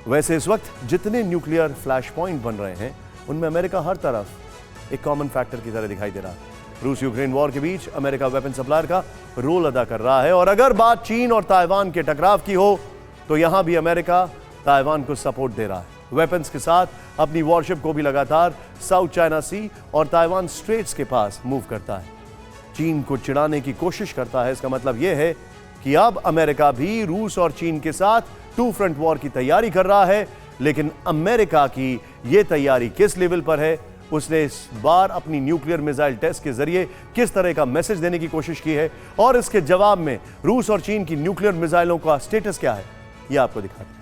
वैसे इस वक्त जितने न्यूक्लियर फ्लैश पॉइंट बन रहे हैं उनमें अमेरिका हर तरफ एक कॉमन फैक्टर की तरह दिखाई दे रहा है। रूस यूक्रेन वॉर के बीच अमेरिका वेपन सप्लायर का रोल अदा कर रहा है। और अगर बात चीन और ताइवान के टकराव की हो तो यहां भी अमेरिका ताइवान को सपोर्ट दे रहा है। वेपन्स के साथ अपनी वॉरशिप को भी लगातार साउथ चाइना सी और ताइवान स्ट्रेट्स के पास मूव करता है। चीन को चिढ़ाने की कोशिश करता है। इसका मतलब यह है कि अब अमेरिका भी रूस और चीन के साथ टू फ्रंट वॉर की तैयारी कर रहा है। लेकिन अमेरिका की यह तैयारी किस लेवल पर है, उसने इस बार अपनी न्यूक्लियर मिसाइल टेस्ट के जरिए किस तरह का मैसेज देने की कोशिश की है और इसके जवाब में रूस और चीन की न्यूक्लियर मिसाइलों का स्टेटस क्या है, यह आपको दिखाते हैं।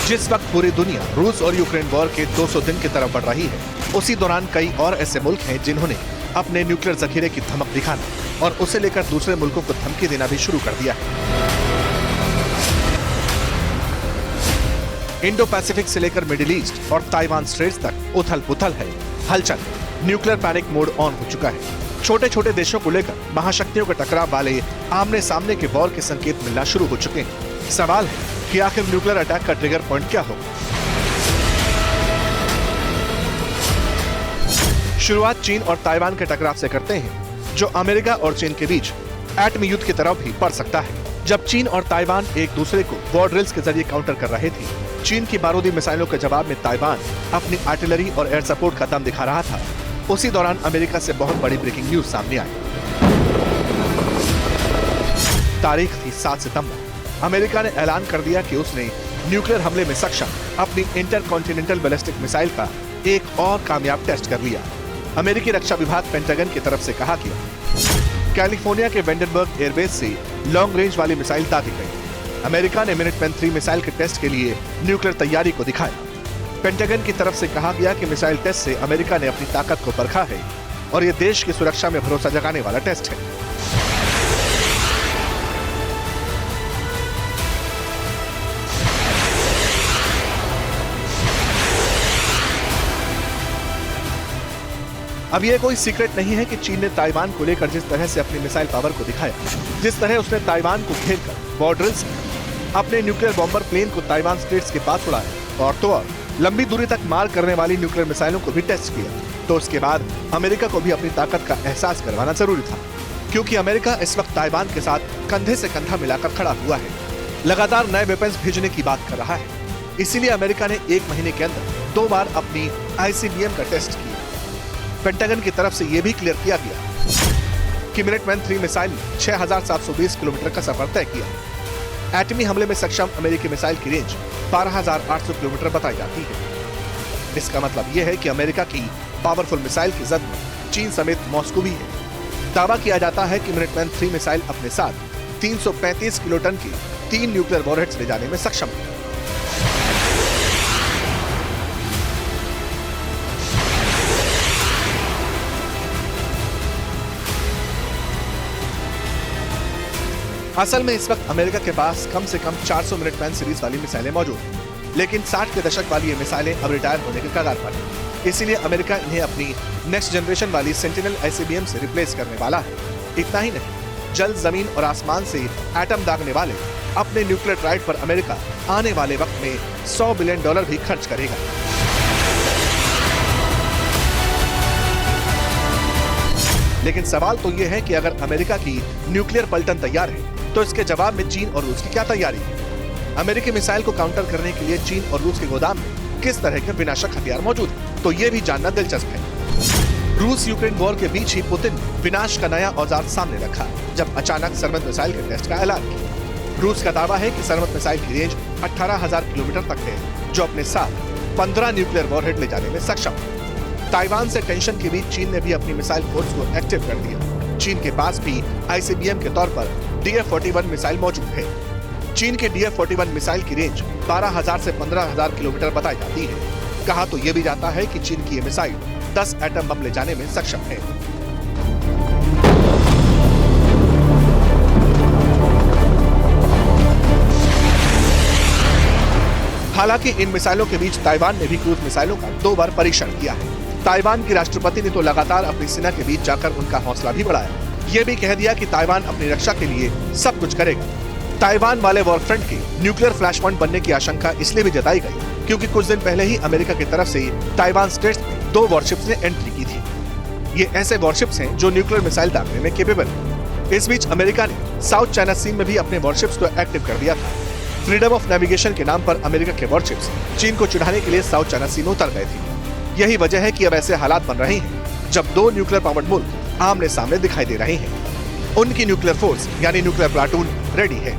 जिस वक्त पूरी दुनिया रूस और यूक्रेन वॉर के 200 दिन की तरफ बढ़ रही है, उसी दौरान कई और ऐसे मुल्क हैं जिन्होंने अपने न्यूक्लियर जखीरे की धमक दिखाना और उसे लेकर दूसरे मुल्कों को धमकी देना भी शुरू कर दिया है। इंडो पैसिफिक से लेकर मिडिल ईस्ट और ताइवान स्ट्रेट्स तक उथल पुथल है, हलचल। न्यूक्लियर पैनिक मोड ऑन हो चुका है। छोटे छोटे देशों को लेकर महाशक्तियों के टकराव वाले आमने सामने के वॉर के संकेत मिलना शुरू हो चुके हैं। सवाल है कि आखिर न्यूक्लियर अटैक का ट्रिगर पॉइंट क्या होगा। शुरुआत चीन और ताइवान के टकराव से करते हैं, जो अमेरिका और चीन के बीच एटमी युद्ध की तरफ भी बढ़ सकता है। जब चीन और ताइवान एक दूसरे को वॉर ड्रिल्स के जरिए काउंटर कर रहे थे, चीन की बारूदी मिसाइलों के जवाब में ताइवान अपनी आर्टिलरी और एयर सपोर्ट का दम दिखा रहा था। उसी दौरान अमेरिका से बहुत बड़ी ब्रेकिंग न्यूज सामने आई। तारीख थी 7 सितंबर। अमेरिका ने ऐलान कर दिया कि उसने न्यूक्लियर हमले में सक्षम अपनी इंटरकॉन्टिनेंटल बैलिस्टिक मिसाइल का एक और कामयाब टेस्ट कर लिया। अमेरिकी रक्षा विभाग पेंटागन की तरफ से कहा गया, कैलिफोर्निया के वेंडनबर्ग एयरबेस से लॉन्ग रेंज वाली मिसाइल दागी गई। अमेरिका ने मिनटमैन 3 मिसाइल के टेस्ट के लिए न्यूक्लियर तैयारी को दिखाया। पेंटागन की तरफ से कहा गया कि मिसाइल टेस्ट से अमेरिका ने अपनी ताकत को परखा है और यह देश की सुरक्षा में भरोसा जगाने वाला टेस्ट है। अब यह कोई सीक्रेट नहीं है कि चीन ने ताइवान को लेकर जिस तरह से अपनी मिसाइल पावर को दिखाया, जिस तरह उसने ताइवान को घेरकर वॉर ड्रिल्स अपने न्यूक्लियर बॉम्बर प्लेन को ताइवान स्ट्रेट्स के पास उड़ाया और तो और लंबी दूरी तक मार करने वाली न्यूक्लियर मिसाइलों को भी टेस्ट किया, तो उसके बाद अमेरिका को भी अपनी ताकत का एहसास करवाना जरूरी था। क्योंकि अमेरिका इस वक्त ताइवान के साथ कंधे से कंधा मिलाकर खड़ा हुआ है, लगातार नए वेपन्स भेजने की बात कर रहा है। इसीलिए अमेरिका ने 1 महीने के अंदर 2 बार अपनी ICBM का टेस्ट किया। पेंटागन की तरफ से यह भी क्लियर किया गया कि मिनटमैन 3 मिसाइल ने 6720 किलोमीटर का सफर तय किया। एटमी हमले में सक्षम अमेरिकी मिसाइल की रेंज 12800 किलोमीटर बताई जाती है। इसका मतलब यह है कि अमेरिका की पावरफुल मिसाइल की जद में चीन समेत मॉस्को भी है। दावा किया जाता है कि मिनटमैन 3 मिसाइल अपने साथ 335 किलोटन की 3 न्यूक्लियर वॉरहेड्स ले जाने में सक्षम है। असल में इस वक्त अमेरिका के पास कम से कम 400 मिनटमैन सीरीज वाली मिसाइलें मौजूद हैं, लेकिन 60 के दशक वाली ये मिसाइलें अब रिटायर होने के कगार पर हैं। इसीलिए अमेरिका इन्हें अपनी नेक्स्ट जनरेशन वाली सेंटिनल ICBM से रिप्लेस करने वाला है। इतना ही नहीं, जल, जमीन और आसमान से एटम दागने वाले अपने न्यूक्लियर ट्राइड पर अमेरिका आने वाले वक्त में $100 बिलियन भी खर्च करेगा। लेकिन सवाल तो यह है कि अगर अमेरिका की न्यूक्लियर पलटन तैयार है, तो इसके जवाब में चीन और रूस की क्या तैयारी है। अमेरिकी मिसाइल को काउंटर करने के लिए चीन और रूस के गोदाम में किस तरह के विनाशक हथियार मौजूद है, तो ये भी जानना दिलचस्प है। रूस यूक्रेन वॉर के बीच ही पुतिन विनाश का नया औजार सामने रखा, जब अचानक सरमत मिसाइल के टेस्ट का ऐलान किया। रूस का दावा है कि सरमत मिसाइल की रेंज 18,000 किलोमीटर तक है, जो अपने साथ 15 न्यूक्लियर वॉरहेड ले जाने में सक्षम है। ताइवान से टेंशन के बीच चीन ने भी अपनी मिसाइल फोर्स को एक्टिव कर दिया। चीन के पास भी ICBM के तौर पर DF-41 मिसाइल मौजूद है। चीन के DF-41 मिसाइल की रेंज 12,000 से 15,000 किलोमीटर बताई जाती है। कहा तो यह भी जाता है कि चीन की यह मिसाइल 10 एटम बम ले जाने में सक्षम है। हालांकि इन मिसाइलों के बीच ताइवान ने भी क्रूज मिसाइलों का 2 बार परीक्षण किया है। ताइवान की राष्ट्रपति ने तो लगातार अपनी सेना के बीच जाकर उनका हौसला भी बढ़ाया। ये भी कह दिया कि ताइवान अपनी रक्षा के लिए सब कुछ करेगा। ताइवान वाले वॉरफ्रंट के न्यूक्लियर फ्लैश पॉइंट बनने की आशंका इसलिए भी जताई गई क्योंकि कुछ दिन पहले ही अमेरिका की तरफ से ताइवान स्ट्रेट्स में 2 वॉरशिप्स ने एंट्री की थी। ये ऐसे वॉरशिप्स हैं जो न्यूक्लियर मिसाइल दागने में केपेबल है। इस बीच अमेरिका ने साउथ चाइना सी में भी अपने वॉरशिप्स को एक्टिव कर दिया था। फ्रीडम ऑफ नेविगेशन के नाम पर अमेरिका के वॉरशिप्स चीन को चिढ़ाने के लिए साउथ चाइना सी में उतर गए थे। यही वजह है कि अब ऐसे हालात बन रहे हैं जब 2 न्यूक्लियर पावर्ड मुल्क आमने सामने दिखाई दे रहे हैं। उनकी न्यूक्लियर फोर्स यानी न्यूक्लियर प्लाटून रेडी है।